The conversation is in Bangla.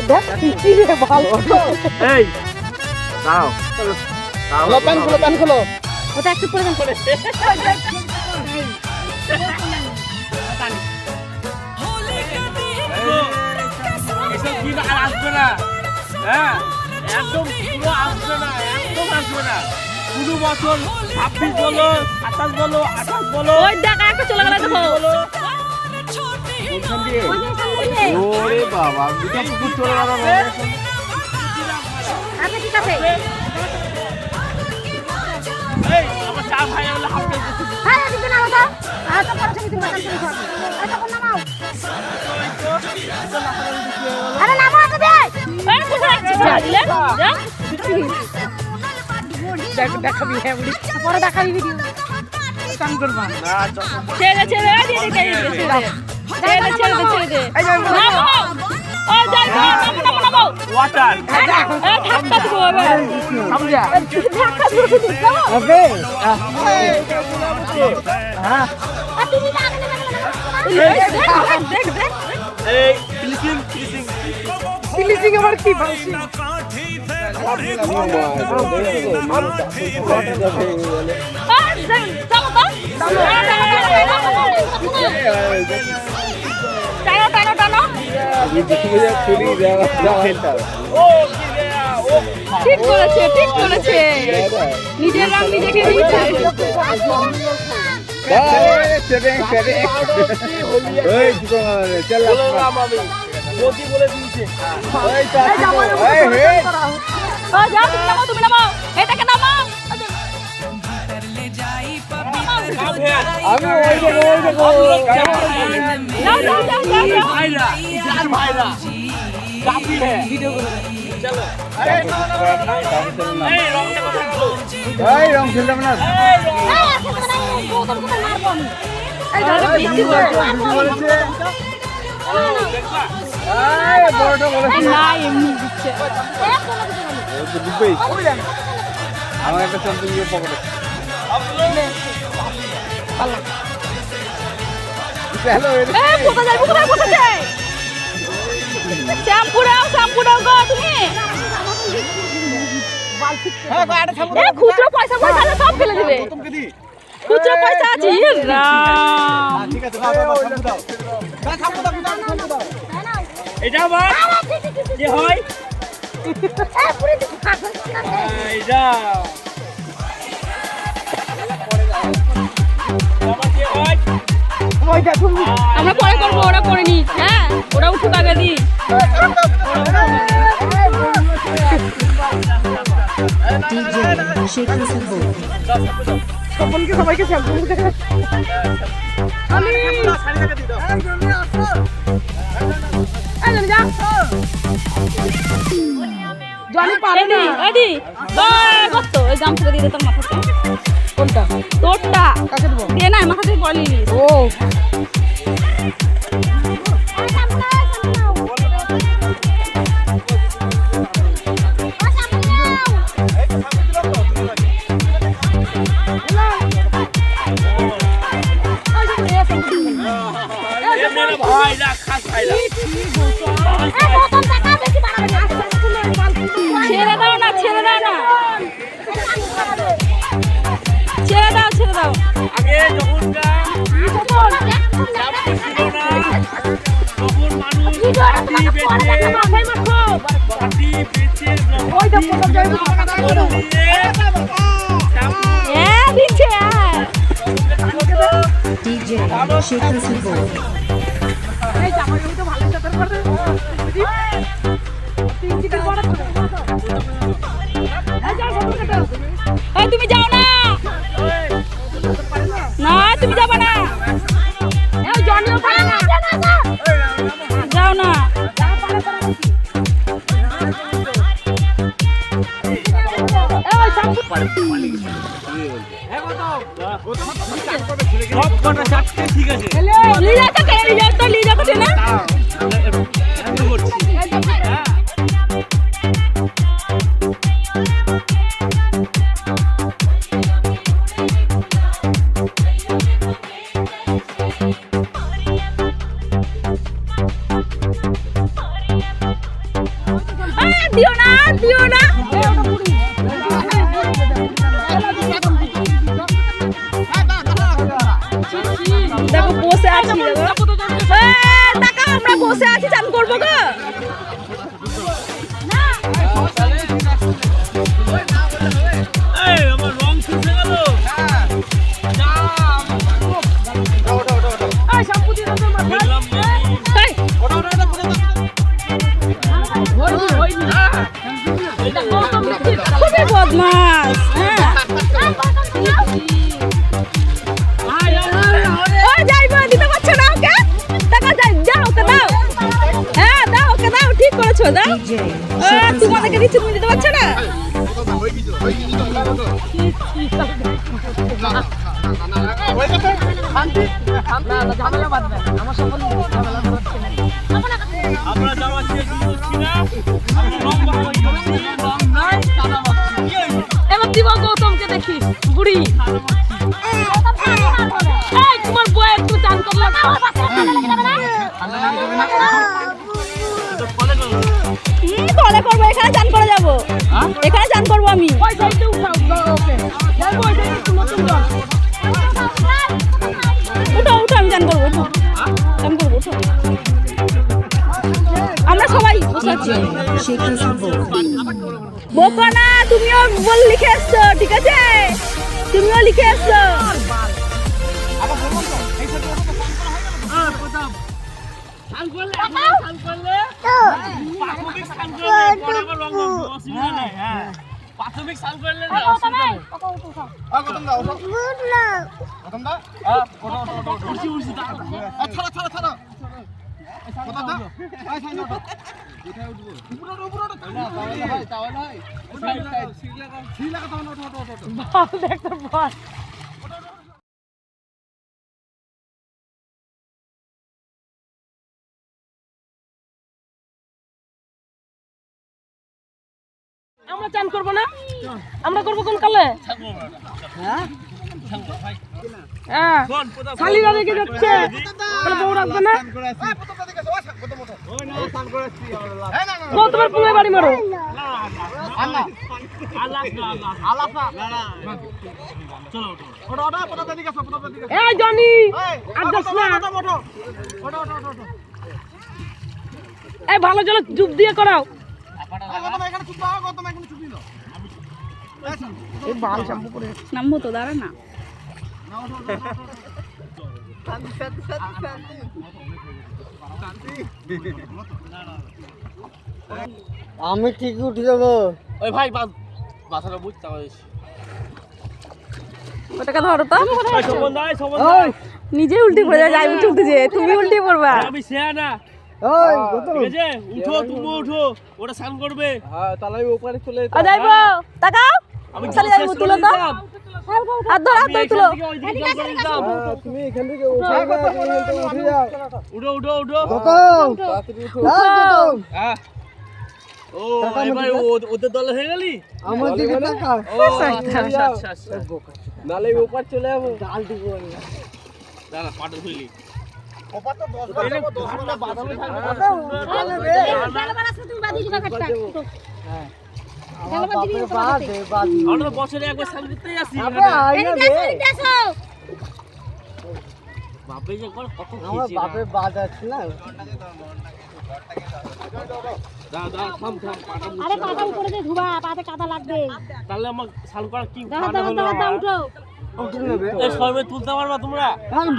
এই দাও প্যান খোলো ওটা একটু পরে দেন। এসব কি আর আসবে না, হ্যাঁ একদম পুরো আসবে না, একদম আসবে না। পুরো বছর 26 বলো 27 বলো 28 বলো ওই দেখা একটা চলে গেল দেখো। ওরে বাবা দুটো পুকুর চলে গেল আচ্ছা ঠিক আছে। এই আমার চা ভাই বলে হাফ প্লেট দিতে হ্যাঁ দিতে না ওটা। আচ্ছা পরে তুমি তুমি বাজার করে খাও। আচ্ছা কোন নামাও। আরে নামাও তো দে। এই কোথায় রাখছিস দিলে? যা। দেখাবি হ্যাঁ বুড়ি। পরে দেখাবি ভিডিও। কাম করবা। না ছেড়ে ছেড়ে দিয়ে দে ছেড়ে দে। নামাও। ও যাই নামাও। ওয়াটার ধাক্কা দিব এবার। সমঝা ধাক্কা দিব। ওকে হ্যাঁ তুমি না দেখ এই ফিলিপিন ফিলিপিং আবার কি ভাষী ঠিক করেছে নিজের নাম নিজেকে দিয়েছে মোদি বলে দিয়েছে তুমি নামাও এটাকে নামাও আমি ওই ভাইরা যার ভাইরা কাফি है वीडियो करो चलो এই রংটা কথা বলো এই রং খেললাম না বড়টা বলেছে আমার একটা শান্তি নিয়ে পকেটে শ্যাম্পু দাও গো তুমি খুচরো পয়সা সব ফেলে দিবে খুচরো পয়সা আছে এটা আবার কি হয় এইটা আবার কি হয় আমরা পরে করবো ওরা করে নি হ্যাঁ ওরা উঠুক আগে দি তপনকে সবাইকে শ্যাম্পু জনি পারে না এডি কত এই গামছাটা দিয়ে দে তোর মাথাতে কোনটা তোরটা কাকে দেবো দে না মাথাতে বলি ও ভাইরা খাস ভাইরা ছেড়ে দাও না ছেড়ে দাও আগে যখন তখন মানুষ পাটি বেচে দিচ্ছে DJ Shekhar Sibol. তুমি যাও না তুমি যাবে না যাও না ঠিক আছে লিজা তো না দিও না দিও না দেখো বসে আছি টাকা আমরা বসে আছি চান করবো গো এই আমার রং শুষে গেল খুবই বদমাস হ্যাঁ যাইবো দিতে পারছো না ওকে টাকা যাও ওকে দাও হ্যাঁ দাও ওকে দাও ঠিক করেছো দাও তোমাদেরকে দিচ্ছি তুমি দিতে পারছো না আমরা যাওয়া শেষ করছি না আমরা রং বাহাবাই করছি রং নাই কাদা মাখছি এবার দিব গৌতমকে দেখি বুড়ি এই তোমার বউ একটু চান করলে কলে করবো এখানে চান করে যাবো এখানে চান করবো আমি উঠো উঠো আমি চান করবো উঠো চান করবো উঠো আমরা সবাই বসে আছি বোকা না তুমিও বল লিখে এসছো ঠিক আছে তুমিও লিখে এসছো প্রাথমিক সাল করলে আমরা চান করবো না আমরা করবো কোন কালে শালিরা রেখে যাচ্ছে বউ রাখবে না তোমার পুরো বাড়ি মারো এই জনি এই ভালো চলো চুপ দিয়ে করাও নামবো তো দাঁড়া না আমি ঠিক উঠে যাবো ওই ভাই মাথাটা বুঝতে পারিস টাকা ধরো তো সম্বন্ধ নিজে উল্টি পড়ে যাই উঠে উঠেছে তুমি উল্টি পড়বা আমি সেয়া না ঠিক আছে উঠো তুমি উঠো ওটা স্নান করবে তাহলে ওপারে চলে যাইবো তাকাও আমি চলে যাইবো তুলো তো হাত ধরো তুলো তুমি এখান থেকে উঠে যাও উঠো উঠো উঠো ও এবার ওদের দলে হয়ে গেলি আমার দিকে তাকা ও আচ্ছা আচ্ছা আচ্ছা নালে ওপার চলে যাবো জাল দিব দাঁড়া পাটা ধুইলি আমরা বছরে একবার স্নান করতেই আসি বাপে যে কত আমার বাপের বাদ আছে না আরে পাটা উপরে দিয়ে ধুবা পাতে কাদা লাগবে তাহলে আমার স্নান করা কি উঠো এই সর্বে তুলতে পারবা তোমরা ভালো